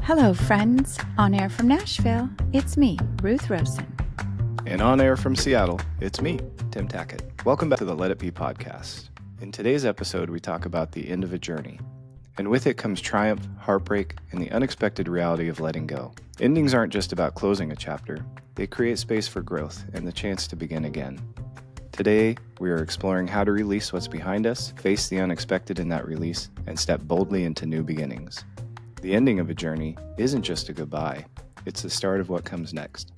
Hello, friends. On air from Nashville, it's me, Ruth Rosen. And on air from Seattle, it's me, Tim Tackett. Welcome back to the Let It Be podcast. In today's episode, we talk about the end of a journey. And with it comes triumph, heartbreak, and the unexpected reality of letting go. Endings aren't just about closing a chapter. They create space for growth and the chance to begin again. Today, we are exploring how to release what's behind us, face the unexpected in that release, and step boldly into new beginnings. The ending of a journey isn't just a goodbye. It's the start of what comes next.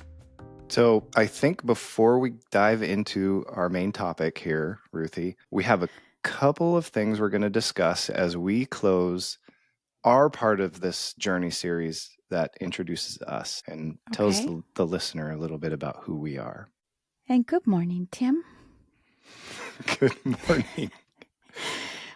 So I think before we dive into our main topic here, Ruthie, we have a couple of things we're going to discuss as we close our part of this journey series that introduces us and tells the listener a little bit about who we are. And good morning, Tim. Good morning.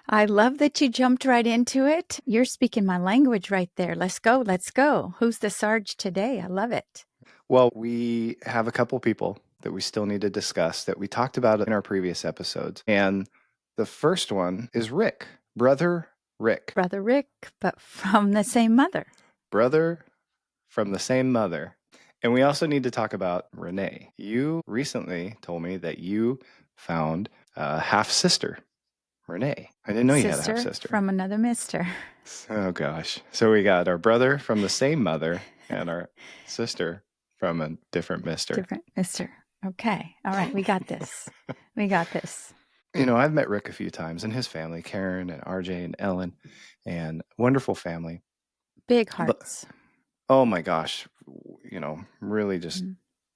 I love that you jumped right into it. You're speaking my language right there. Let's go. Let's go. Who's the Sarge today? I love it. Well, we have a couple people that we still need to discuss that we talked about in our previous episodes. And the first one is Rick, Brother Rick. Brother Rick, but from the same mother. Brother from the same mother. And we also need to talk about Renee. You recently told me that you found a half-sister, Renee. I didn't know you had a half-sister. From another mister. Oh, gosh. So we got our brother from the same mother and our sister from a different mister. Different mister. Okay. All right. We got this. We got this. You know, I've met Rick a few times and his family, Karen and RJ and Ellen, and wonderful family. Big hearts. But, oh my gosh, you know, really just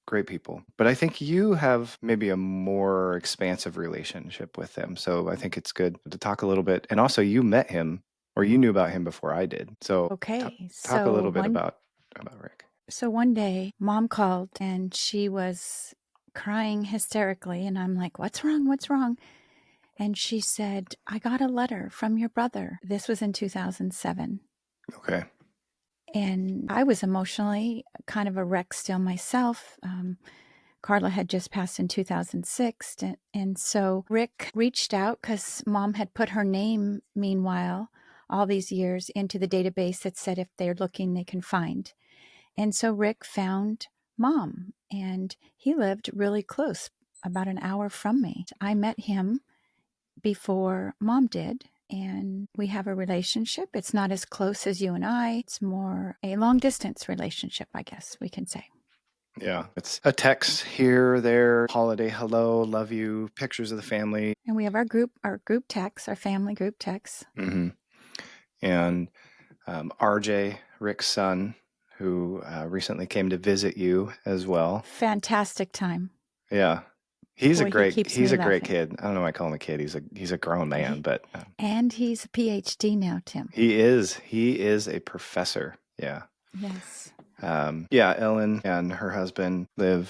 great people. But I think you have maybe a more expansive relationship with them. So I think it's good to talk a little bit. And also you met him or you knew about him before I did. So talk a little bit about Rick. So one day, Mom called and she was crying hysterically. And I'm like, what's wrong? What's wrong? And she said, I got a letter from your brother. This was in 2007. Okay. And I was emotionally kind of a wreck still myself. Carla had just passed in 2006. And so Rick reached out because Mom had put her name, meanwhile, all these years into the database that said if they're looking, they can find. And so Rick found Mom, and he lived really close, about an hour from me. I met him before Mom did, and we have a relationship. It's not as close as you and I. It's more a long-distance relationship, I guess we can say. Yeah, it's a text here, there, holiday, hello, love you, pictures of the family. And we have our group text, our family group text. Mm-hmm. And RJ, Rick's son, who recently came to visit you as well. Fantastic time. Yeah. He's a great kid. I don't know why I call him a kid. He's a grown man, but and he's a PhD now, Tim. He is a professor. Yeah. Yes. Ellen and her husband they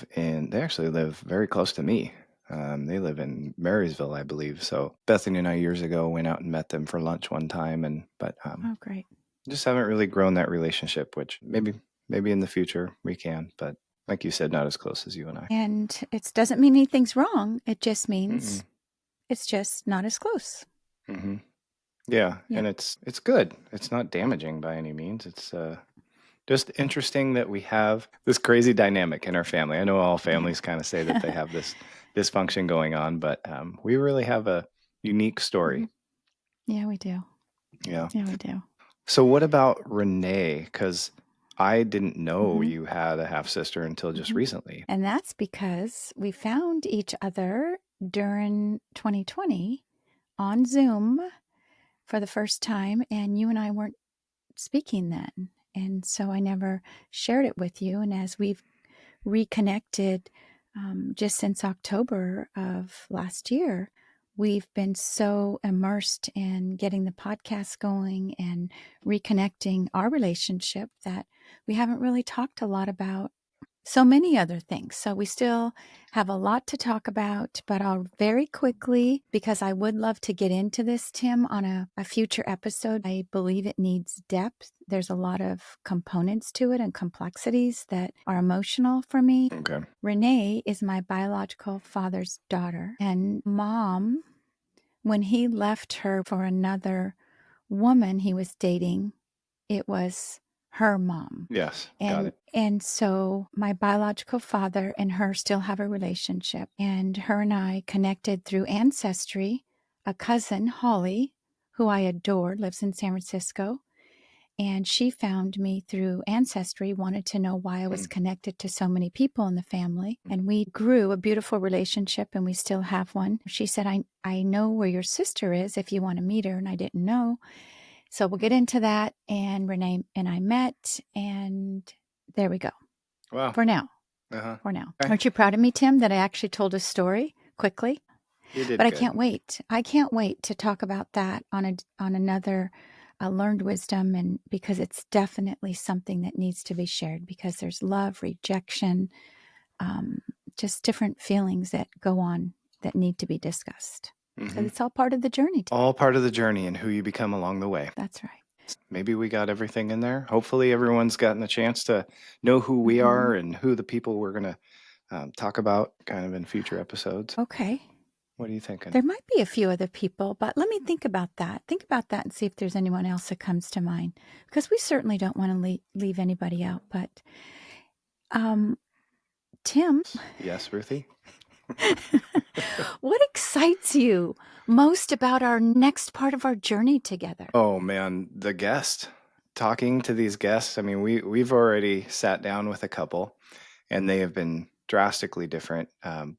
actually live very close to me. They live in Marysville, I believe. So Bethany and I years ago went out and met them for lunch one time, oh, great. Just haven't really grown that relationship, which maybe in the future we can, but like you said, not as close as you and I. And it doesn't mean anything's wrong. It just means it's just not as close. Mm-hmm. Yeah, and it's good. It's not damaging by any means. It's just interesting that we have this crazy dynamic in our family. I know all families kind of say that they have this dysfunction going on, but we really have a unique story. Yeah, we do. Yeah, we do. So what about Renee? Because I didn't know you had a half-sister until just recently. And that's because we found each other during 2020 on Zoom for the first time, and you and I weren't speaking then. And so I never shared it with you. And as we've reconnected just since October of last year, we've been so immersed in getting the podcast going and reconnecting our relationship that we haven't really talked a lot about so many other things. So we still have a lot to talk about, but I'll very quickly, because I would love to get into this, Tim, on a future episode. I believe it needs depth. There's a lot of components to it and complexities that are emotional for me. Okay. Renee is my biological father's daughter, and Mom, when he left her for another woman he was dating, it was her mom. Yes, got it. And so my biological father and her still have a relationship, and her and I connected through ancestry. A cousin, Holly, who I adore, lives in San Francisco, and she found me through ancestry, wanted to know why I was connected to so many people in the family, and we grew a beautiful relationship, and we still have one. She said, I know where your sister is if you want to meet her, and I didn't know. So we'll get into that, and Renee and I met, and there we go. Wow. For now. Uh-huh. For now. Okay. Aren't you proud of me, Tim, that I actually told a story quickly? You did But I good. can't wait. I can't wait to talk about that on another learned wisdom, and because it's definitely something that needs to be shared, because there's love, rejection, just different feelings that go on that need to be discussed. Because it's all part of the journey. All part of the journey and who you become along the way. That's right. Maybe we got everything in there. Hopefully everyone's gotten a chance to know who we are and who the people we're going to talk about kind of in future episodes. Okay. What are you thinking? There might be a few other people, but let me think about that. Think about that and see if there's anyone else that comes to mind, because we certainly don't want to leave anybody out. But Tim, Yes, Ruthie? what excites you most about our next part of our journey together? Oh man, the guest. Talking to these guests. I mean, we've already sat down with a couple, and they have been drastically different,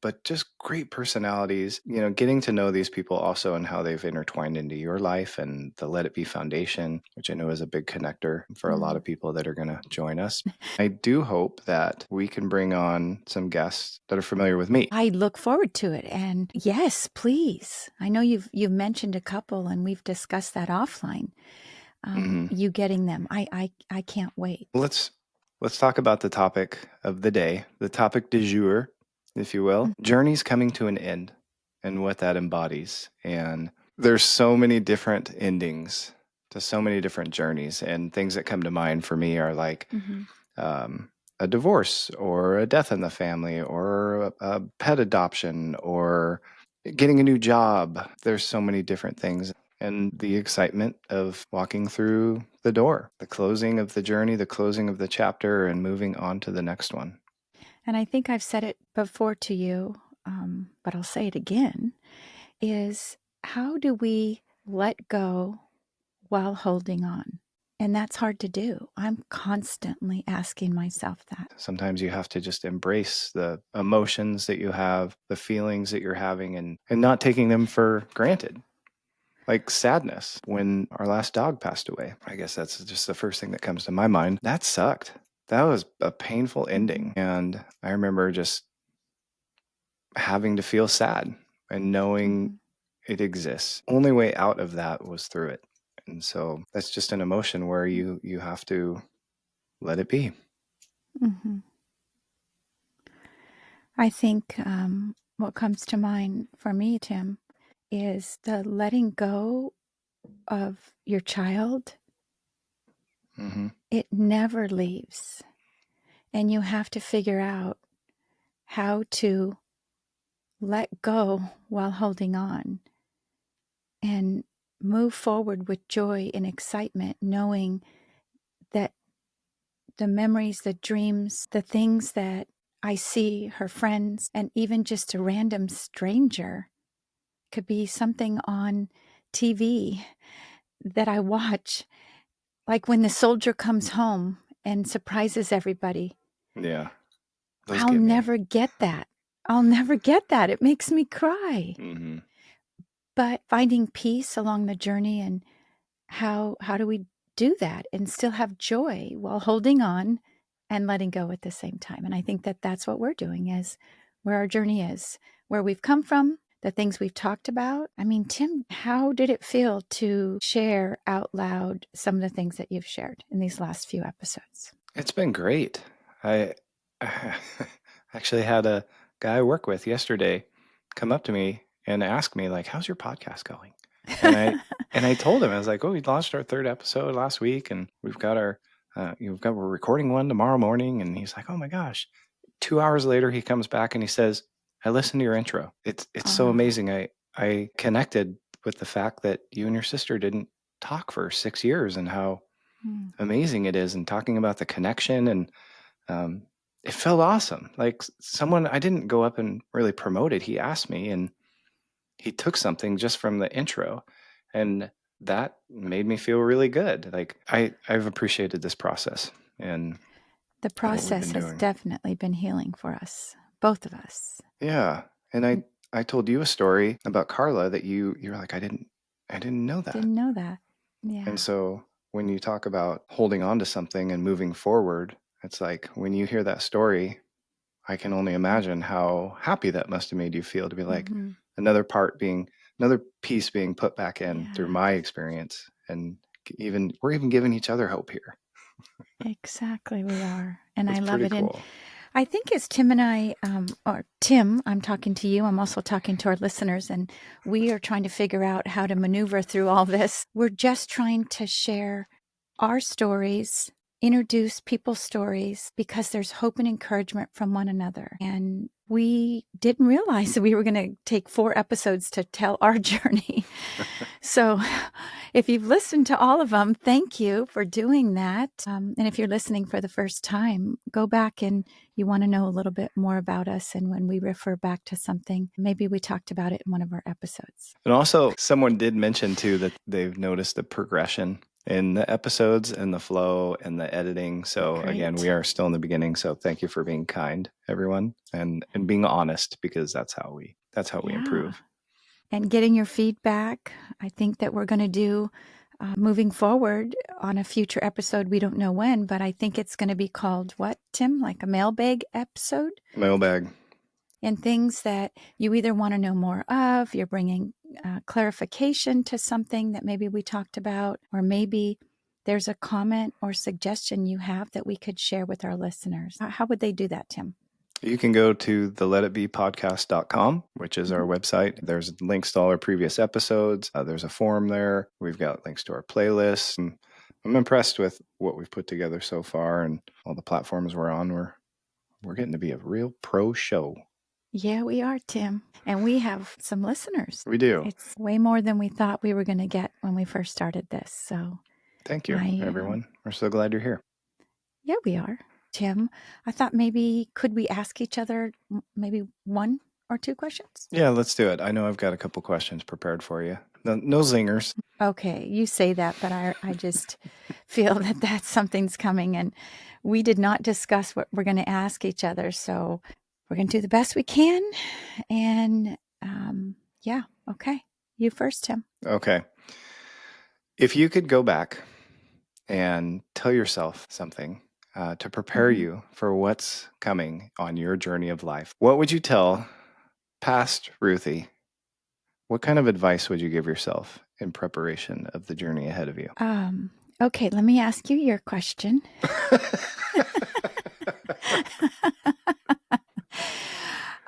but just great personalities. You know, getting to know these people also and how they've intertwined into your life, and the Let It Be Foundation, which I know is a big connector for a lot of people that are going to join us. I do hope that we can bring on some guests that are familiar with me. I look forward to it. And yes, please. I know you've mentioned a couple, and we've discussed that offline. You getting them. I can't wait. Let's talk about the topic of the day, the topic du jour, if you will. Journeys coming to an end and what that embodies. And there's so many different endings to so many different journeys, and things that come to mind for me are like a divorce or a death in the family or a pet adoption or getting a new job. There's so many different things. And the excitement of walking through the door, the closing of the journey, the closing of the chapter, and moving on to the next one. And I think I've said it before to you, but I'll say it again, is how do we let go while holding on? And that's hard to do. I'm constantly asking myself that. Sometimes you have to just embrace the emotions that you have, the feelings that you're having, and not taking them for granted. Like sadness when our last dog passed away. I guess that's just the first thing that comes to my mind. That sucked. That was a painful ending. And I remember just having to feel sad and knowing it exists. Only way out of that was through it. And so that's just an emotion where you have to let it be. I think what comes to mind for me, Tim, is the letting go of your child. It never leaves. And you have to figure out how to let go while holding on and move forward with joy and excitement, knowing that the memories, the dreams, the things that I see, her friends, and even just a random stranger, could be something on TV that I watch, like when the soldier comes home and surprises everybody. Yeah. I'll never get that. I'll never get that. It makes me cry. But finding peace along the journey, and how do we do that and still have joy while holding on and letting go at the same time? And I think that that's what we're doing, is where our journey is, where we've come from, the things we've talked about. I mean, Tim, how did it feel to share out loud some of the things that you've shared in these last few episodes? It's been great. I actually had a guy I work with yesterday come up to me and ask me, like, how's your podcast going? And I told him, I was like, oh, we launched our 3rd episode last week, and we've got we're recording one tomorrow morning. And he's like, oh my gosh. 2 hours later, he comes back and he says, I listened to your intro. It's so amazing. I connected with the fact that you and your sister didn't talk for 6 years, and how amazing it is, and talking about the connection, and it felt awesome. Like someone, I didn't go up and really promote it. He asked me, and he took something just from the intro, and that made me feel really good. Like I've appreciated this process and The what we've process been has doing. definitely been healing for us, both of us. Yeah. And I told you a story about Carla that you were like, I didn't know that. Didn't know that. Yeah. And so when you talk about holding on to something and moving forward, it's like when you hear that story, I can only imagine how happy that must have made you feel to be like Mm-hmm. another piece being put back in through my Yes. experience. And we're even giving each other hope here. Exactly, we are. And I That's love pretty it. And cool. I think as Tim and I, or Tim, I'm talking to you, I'm also talking to our listeners, and we are trying to figure out how to maneuver through all this. We're just trying to share our stories, introduce people's stories, because there's hope and encouragement from one another. And we didn't realize that we were going to take 4 episodes to tell our journey. So if you've listened to all of them, thank you for doing that. And if you're listening for the first time, go back and you want to know a little bit more about us. And when we refer back to something, maybe we talked about it in one of our episodes. And also, someone did mention too that they've noticed the progression in the episodes and the flow and the editing. So again, we Great. are still in the beginning. So thank you for being kind, everyone, and being honest, because that's how we Yeah. improve. And getting your feedback. I think that we're going to do moving forward on a future episode. We don't know when, but I think it's going to be called what, Tim? Like a mailbag episode? Mailbag. And things that you either want to know more of, you're bringing clarification to something that maybe we talked about, or maybe there's a comment or suggestion you have that we could share with our listeners. How would they do that, Tim? You can go to the letitbepodcast.com, which is our Mhm. website. There's links to all our previous episodes. There's a form there. We've got links to our playlists. And I'm impressed with what we've put together so far and all the platforms we're on. We're getting to be a real pro show. Yeah, we are, Tim. And we have some listeners. We do. It's way more than we thought we were going to get when we first started this. So Thank you, I, everyone. We're so glad you're here. yeah, we are. Tim, I thought maybe could we ask each other maybe 1 or 2 questions? Yeah, let's do it. I know I've got a couple questions prepared for you. No zingers. Okay, you say that, but I just feel that something's coming, and we did not discuss what we're going to ask each other. So we're going to do the best we can. And yeah, okay. You first, Tim. Okay. If you could go back and tell yourself something to prepare Mm-hmm. you for what's coming on your journey of life, what would you tell past Ruthie? What kind of advice would you give yourself in preparation of the journey ahead of you? Okay, let me ask you your question.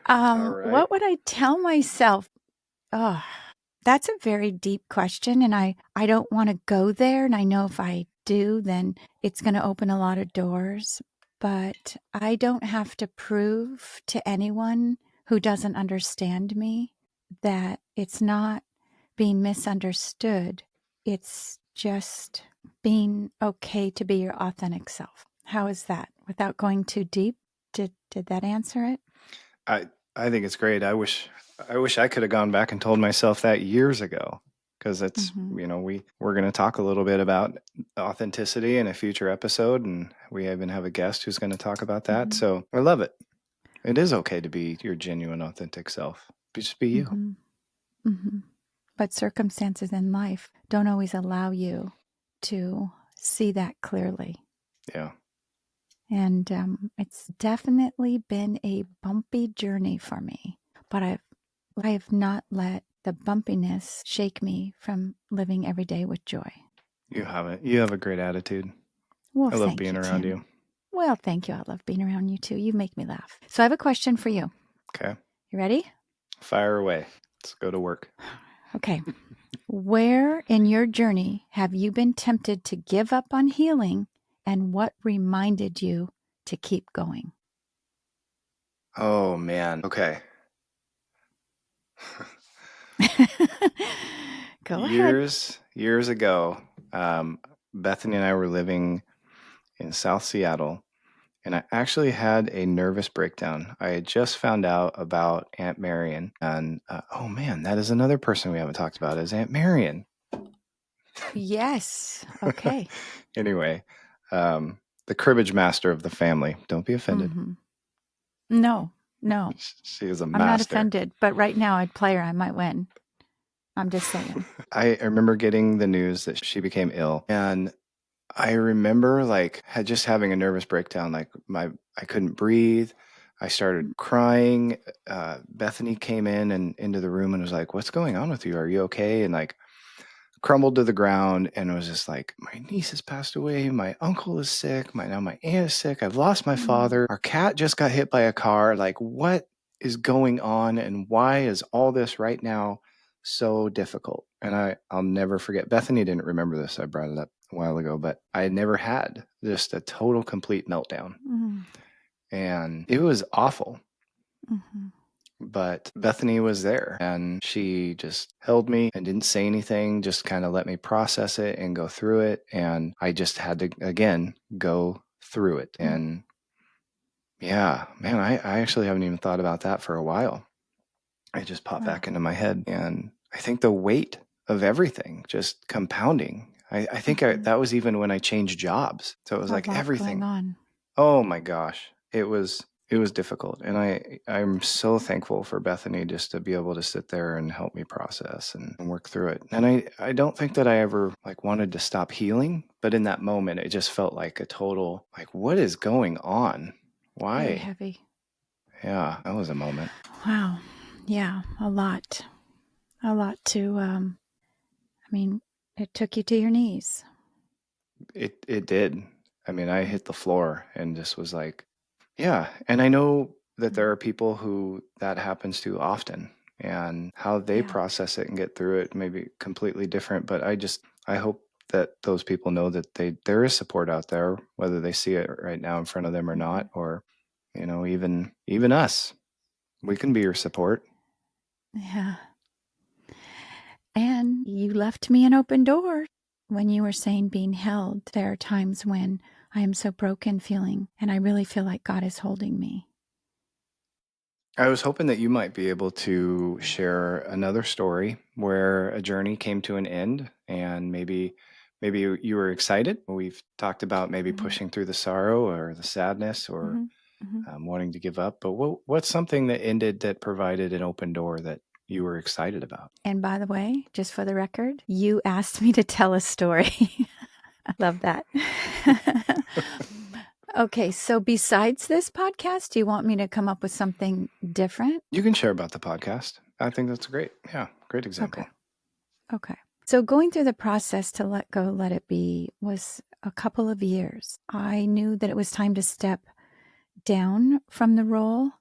All right. What would I tell myself? Oh, that's a very deep question, and I don't want to go there. And I know if I do, then it's going to open a lot of doors. But I don't have to prove to anyone who doesn't understand me that it's not being misunderstood. It's just being okay to be your authentic self. How is that? Without going too deep, did that answer it? I I think it's great. I wish I could have gone back and told myself that years ago, because it's Mm-hmm. we're going to talk a little bit about authenticity in a future episode, and we even have a guest who's going to talk about that. Mm-hmm. So I love it. It is okay to be your genuine, authentic self. Just be you. Mm-hmm. Mm-hmm. But circumstances in life don't always allow you to see that clearly. Yeah. And it's definitely been a bumpy journey for me. But I have not let the bumpiness shake me from living every day with joy. You have it. You have a great attitude. Well, I love thank being you, around Tim. you. Well, thank you. I love being around you too. You make me laugh. So I have a question for you. Okay. You ready? Fire away. Let's go to work. Okay. Where in your journey have you been tempted to give up on healing, and what reminded you to keep going? Oh man. Okay. Go ahead. Years ago, Bethany and I were living in South Seattle, and I actually had a nervous breakdown. I had just found out about Aunt Marion, and oh man, that is another person we haven't talked about, is Aunt Marion. Yes. Okay. Anyway, the cribbage master of the family. Don't be offended. Mm-hmm. No, no, She is a I'm not master. offended. But right now, I'd play her. I might win. I'm just saying. I remember getting the news that she became ill, and I remember like just having a nervous breakdown. Like I couldn't breathe. I started crying. Bethany came in and into the room and was like, "What's going on with you? Are you okay?" And like crumbled to the ground and was just like, "My niece has passed away. My uncle is sick. Now my aunt is sick. I've lost my father. Our cat just got hit by a car. Like, what is going on? And why is all this right now so difficult?" And I'll never forget. Bethany didn't remember this. I brought it up a while ago, but I had never had just a total, complete meltdown. Mm-hmm. And it was awful. Mm-hmm. But Bethany was there and she just held me and didn't say anything, just kind of let me process it and go through it. And I just had to, again, go through it. And yeah, man, I actually haven't even thought about that for a while. It just popped back into my head. And I think the weight of everything just compounding. I think that was even when I changed jobs. So it was like everything going on. Oh my gosh. It was difficult. And I'm so thankful for Bethany just to be able to sit there and help me process and work through it. And I don't think that I ever like wanted to stop healing, but in that moment it just felt like a total like what is going on? Why? Very heavy. Yeah, that was a moment. Wow. Yeah, a lot. A lot to I mean, it took you to your knees. It did. I mean, I hit the floor and just was like, yeah. And I know that there are people who that happens to often, and how they process it and get through it may be completely different. But I hope that those people know that there is support out there, whether they see it right now in front of them or not, or even us. We can be your support. Yeah. And you left me an open door when you were saying being held. There are times when I am so broken feeling, and I really feel like God is holding me. I was hoping that you might be able to share another story where a journey came to an end, and maybe you were excited. We've talked about maybe pushing through the sorrow or the sadness or wanting to give up. But what's something that ended that provided an open door that you were excited about? And by the way, just for the record, you asked me to tell a story. Love that. Okay, so besides this podcast, do you want me to come up with something different? You can share about the podcast. I think that's great. Yeah, great example. Okay. So going through the process to let go, let it be was a couple of years. I knew that it was time to step down from the role,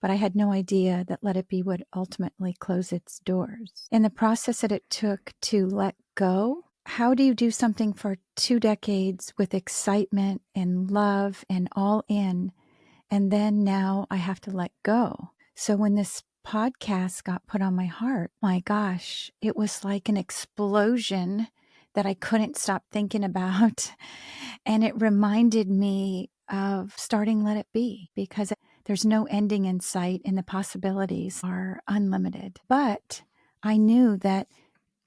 but I had no idea that Let It Be would ultimately close its doors. In the process that it took to let go, how do you do something for 2 decades with excitement and love and all in, and then now I have to let go? So when this podcast got put on my heart, my gosh, it was like an explosion that I couldn't stop thinking about. And it reminded me of starting Let It Be, because there's no ending in sight and the possibilities are unlimited. But I knew that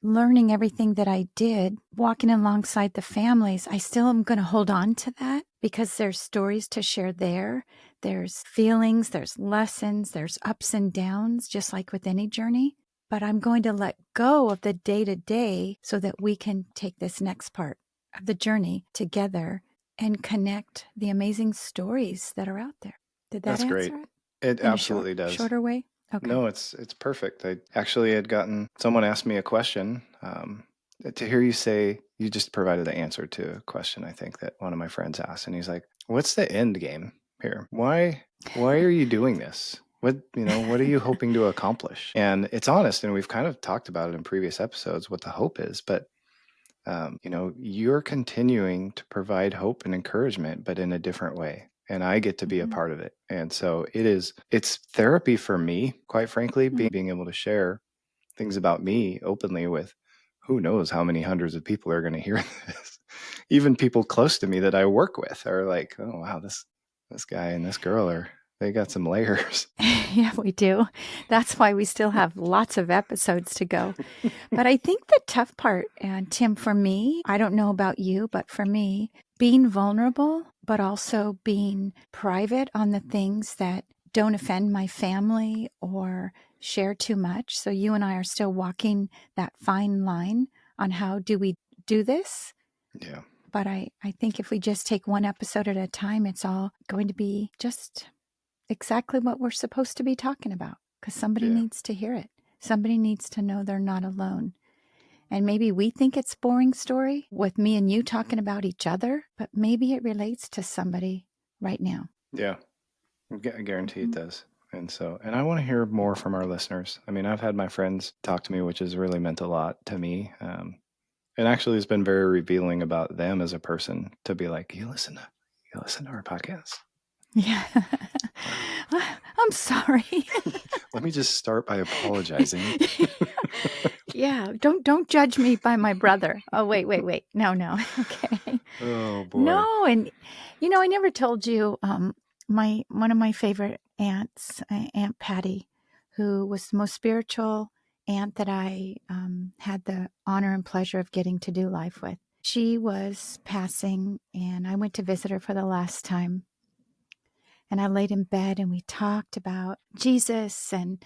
learning everything that I did, walking alongside the families, I still am going to hold on to that because there's stories to share there. There's feelings, there's lessons, there's ups and downs, just like with any journey. But I'm going to let go of the day to day so that we can take this next part of the journey together and connect the amazing stories that are out there. Did that That's answer great. it? It absolutely does. Shorter way? Okay. No, it's perfect. I actually had gotten someone asked me a question. To hear you say you just provided the answer to a question I think that one of my friends asked, and he's like, "What's the end game here? Why are you doing this? What are you hoping to accomplish?" And it's honest, and we've kind of talked about it in previous episodes what the hope is, but you're continuing to provide hope and encouragement, but in a different way. And I get to be a part of it. And so it's therapy for me, quite frankly, being able to share things about me openly with who knows how many hundreds of people are going to hear this. even people close to me that I work with are like, oh, wow, this guy and this girl they got some layers. Yeah, we do. That's why we still have lots of episodes to go. But I think the tough part, and Tim, for me, I don't know about you, but for me, being vulnerable, but also being private on the things that don't offend my family or share too much. So you and I are still walking that fine line on how do we do this. Yeah. But I think if we just take one episode at a time, it's all going to be just exactly what we're supposed to be talking about, because somebody Yeah. needs to hear it. Somebody needs to know they're not alone. And maybe we think it's a boring story with me and you talking about each other, but maybe it relates to somebody right now. Yeah. I guarantee it does. And I want to hear more from our listeners. I mean, I've had my friends talk to me, which has really meant a lot to me. And actually, it's been very revealing about them as a person to be like, you listen to our podcast. Yeah. Wow. I'm sorry. Let me just start by apologizing. Yeah, don't judge me by my brother. Oh, wait. No. Okay. Oh boy. No, and I never told you one of my favorite aunts, Aunt Patty, who was the most spiritual aunt that I had the honor and pleasure of getting to do life with. She was passing, and I went to visit her for the last time. And I laid in bed and we talked about Jesus, and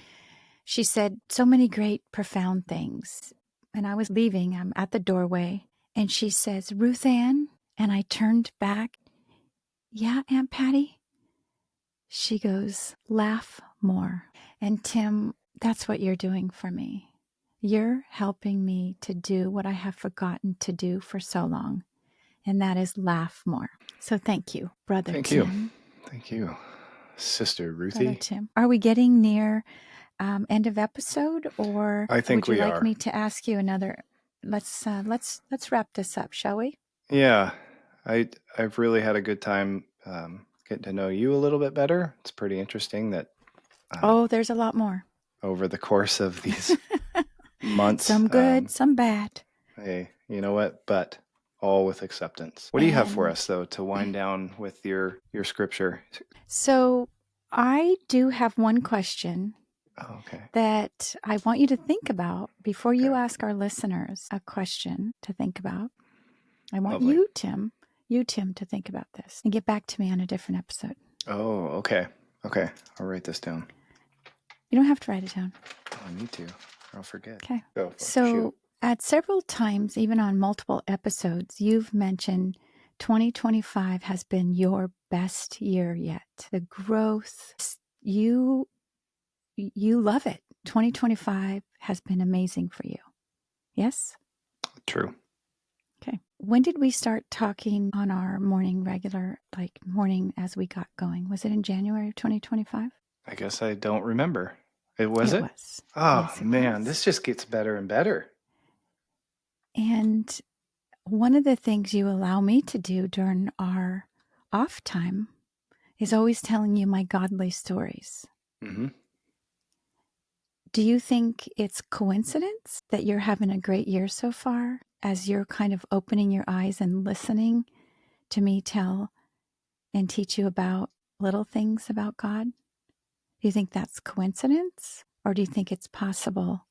she said so many great, profound things. And I was leaving, I'm at the doorway, and she says, Ruth Ann. And I turned back. Yeah, Aunt Patty? She goes, laugh more. And Tim, that's what you're doing for me. You're helping me to do what I have forgotten to do for so long, and that is laugh more. So thank you, Brother Thank Tim. you. Thank you, Sister Brother Ruthie. Tim. Are we getting near end of episode, or I think would you we like are. me to ask you another? Let's wrap this up, shall we? Yeah, I've really had a good time getting to know you a little bit better. It's pretty interesting that There's a lot more over the course of these months. Some good, some bad. Hey, you know what? But all with acceptance. What do you have for us, though, to wind down with your scripture? So I do have one question okay. that I want you to think about before you ask our listeners a question to think about. I want Lovely. you, Tim, to think about this and get back to me on a different episode. Oh, okay. Okay. I'll write this down. You don't have to write it down. I need to. I'll forget. Okay. Go for it. So Shoot. at several times, even on multiple episodes, you've mentioned 2025 has been your best year yet. The growth, you love it. 2025 has been amazing for you. Yes? True. Okay. When did we start talking on our morning as we got going? Was it in January of 2025? I guess I don't remember. It was. Oh, yes, it man, was. this just gets better and better. And one of the things you allow me to do during our off time is always telling you my godly stories. Mm-hmm. Do you think it's coincidence that you're having a great year so far as you're kind of opening your eyes and listening to me tell and teach you about little things about God? Do you think that's coincidence? Or do you think it's possible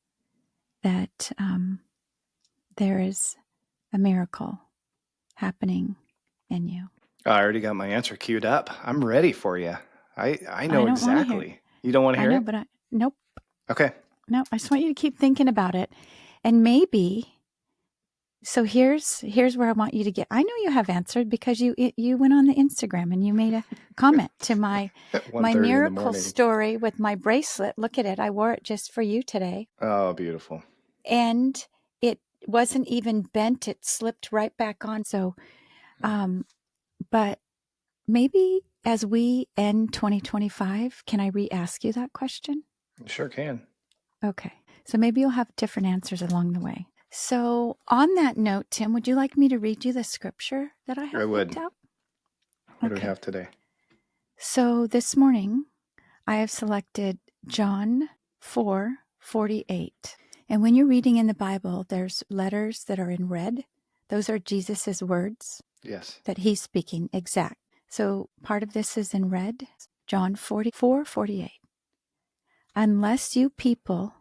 that there is a miracle happening in you? I already got my answer queued up. I'm ready for you. I know exactly. You don't want to hear it? But nope. Okay. No, I just want you to keep thinking about it. And maybe, so here's where I want you to get. I know you have answered because you went on the Instagram and you made a comment to my miracle story with my bracelet. Look at it. I wore it just for you today. Oh, beautiful. And it wasn't even bent. It slipped right back on. So, but maybe as we end 2025, can I re-ask you that question? You sure can. Okay. So maybe you'll have different answers along the way. So on that note, Tim, would you like me to read you the scripture that I have picked out? What do we have today? So this morning, I have selected John 4:48. And when you're reading in the Bible, there's letters that are in red Those are Jesus's words Yes. that he's speaking exact. So part of this is in red, John 44:48. Unless you people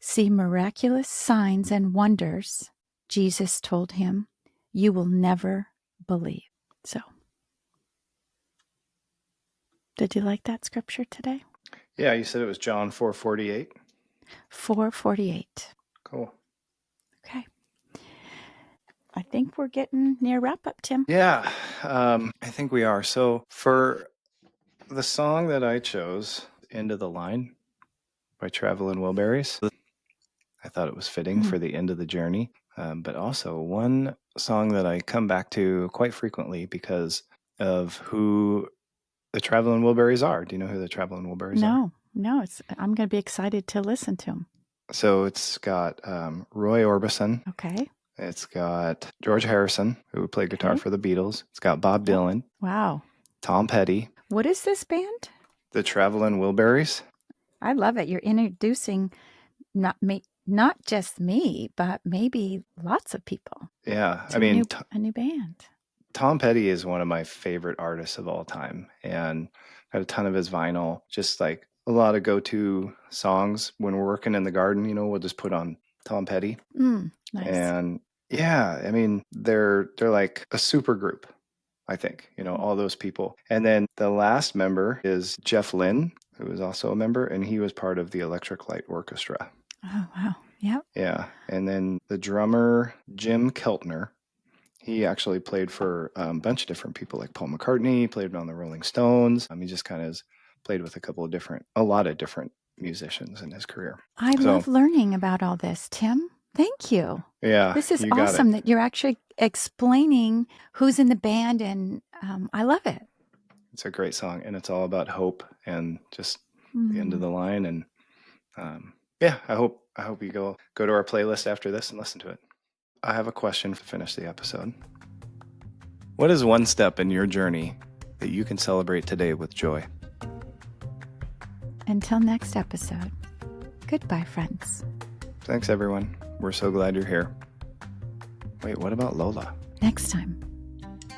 see miraculous signs and wonders, Jesus told him, you will never believe. So, did you like that scripture today? Yeah, you said it was John 4:48. 4:48. Cool. Okay. I think we're getting near wrap up, Tim. Yeah, I think we are. So for the song that I chose, End of the Line by Travelin' Wilburys, I thought it was fitting for the end of the journey. But also one song that I come back to quite frequently because of who the Travelin' Wilburys are. Do you know who the Travelin' Wilburys are? No. I'm going to be excited to listen to them. So it's got Roy Orbison. Okay. It's got George Harrison, who played guitar Okay. for the Beatles. It's got Bob Dylan, Wow. Tom Petty, What is this band? the Travelin' Wilburys. I love it. You're introducing not just me, but maybe lots of people Yeah, to a new band. Tom Petty is one of my favorite artists of all time, and I have a ton of his vinyl. Just like a lot of go-to songs when we're working in the garden, we'll just put on Tom Petty. Nice. And yeah, I mean, they're like a super group, I think, all those people. And then the last member is Jeff Lynne, who is also a member, and he was part of the Electric Light Orchestra. Oh, wow. Yep. Yeah. And then the drummer, Jim Keltner, he actually played for a bunch of different people, like Paul McCartney, played on the Rolling Stones. He just kind of played with a lot of different musicians in his career. I love learning about all this, Tim. Thank you. Yeah. This is awesome that you're actually explaining who's in the band, and I love it. It's a great song, and it's all about hope and just the end of the line. And yeah, I hope you go to our playlist after this and listen to it. I have a question to finish the episode. What is one step in your journey that you can celebrate today with joy? Until next episode, goodbye, friends. Thanks, everyone. We're so glad you're here. Wait, what about Lola? Next time.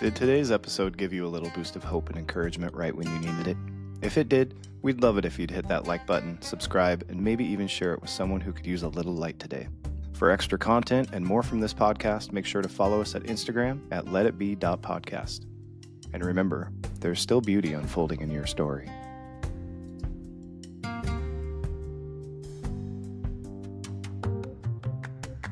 Did today's episode give you a little boost of hope and encouragement right when you needed it? If it did, we'd love it if you'd hit that like button, subscribe, and maybe even share it with someone who could use a little light today. For extra content and more from this podcast, make sure to follow us at Instagram at letitbe.podcast. And remember, there's still beauty unfolding in your story.